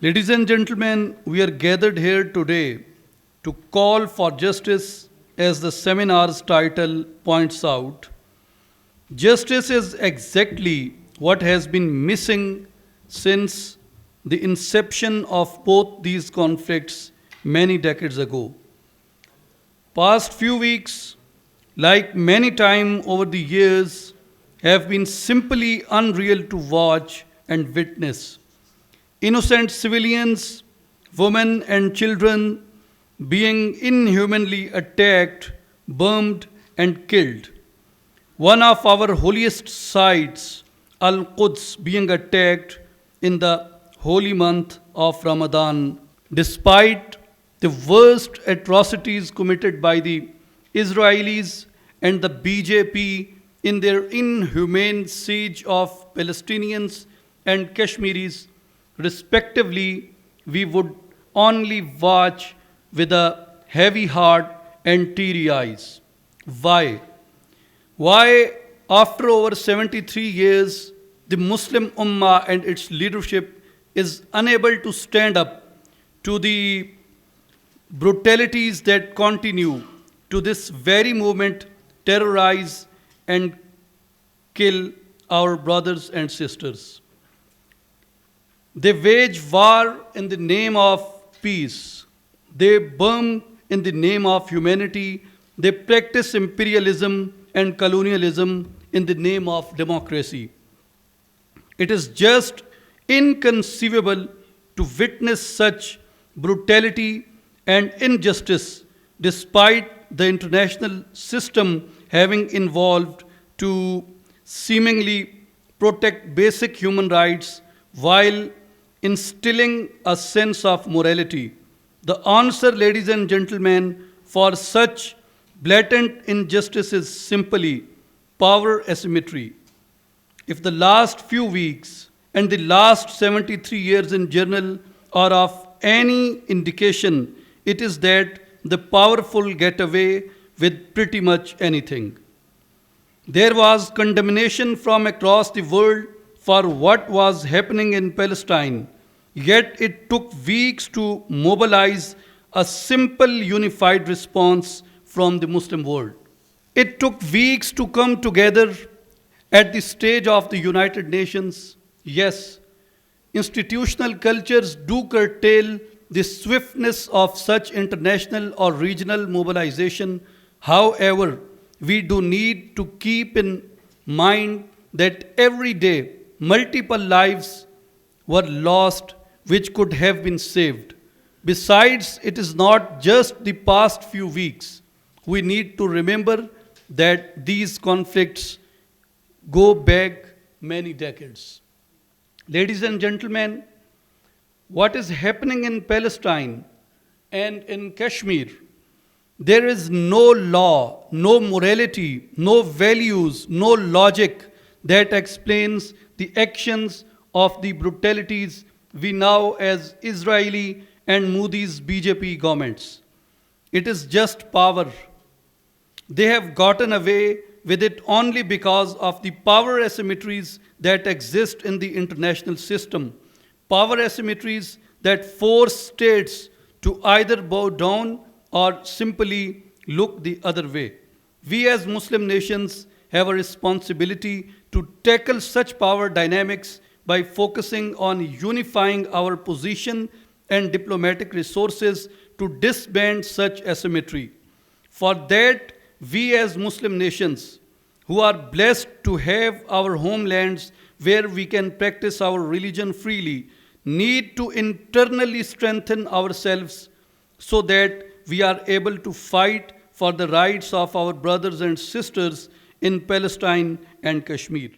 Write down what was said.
Ladies and gentlemen, we are gathered here today to call for justice as the seminar's title points out. Justice is exactly what has been missing since the inception of both these conflicts many decades ago. Past few weeks, like many times over the years, have been simply unreal to watch and witness. Innocent civilians, women, and children being inhumanly attacked, bombed, and killed. One of our holiest sites, Al Quds, being attacked in the holy month of Ramadan, despite the worst atrocities committed by the Israelis and the BJP in their inhumane siege of Palestinians and Kashmiris, respectively, we would only watch with a heavy heart and teary eyes. Why? Why, after over 73 years, the Muslim Ummah and its leadership is unable to stand up to the brutalities that continue to this very moment terrorize and kill our brothers and sisters? They wage war in the name of peace. They bomb in the name of humanity. They practice imperialism and colonialism in the name of democracy. It is just inconceivable to witness such brutality and injustice despite the international system having evolved to seemingly protect basic human rights while instilling a sense of morality. The answer, ladies and gentlemen, for such blatant injustice is simply power asymmetry. If the last few weeks and the last 73 years in general are of any indication, it is that the powerful get away with pretty much anything. There was condemnation from across the world for what was happening in Palestine, yet it took weeks to mobilize a simple unified response from the Muslim world. It took weeks to come together at the stage of the United Nations. Yes, institutional cultures do curtail the swiftness of such international or regional mobilization. However, we do need to keep in mind that every day multiple lives were lost which could have been saved. Besides, it is not just the past few weeks. We need to remember that these conflicts go back many decades. Ladies and gentlemen, what is happening in Palestine and in Kashmir? There is no law, no morality, no values, no logic that explains the actions of the brutalities we know as Israeli and Modi's BJP governments. It is just power. They have gotten away with it only because of the power asymmetries that exist in the international system. Power asymmetries that force states to either bow down or simply look the other way. We as Muslim nations have a responsibility to tackle such power dynamics by focusing on unifying our position and diplomatic resources to disband such asymmetry. For that, we as Muslim nations, who are blessed to have our homelands where we can practice our religion freely, need to internally strengthen ourselves so that we are able to fight for the rights of our brothers and sisters in Palestine and Kashmir.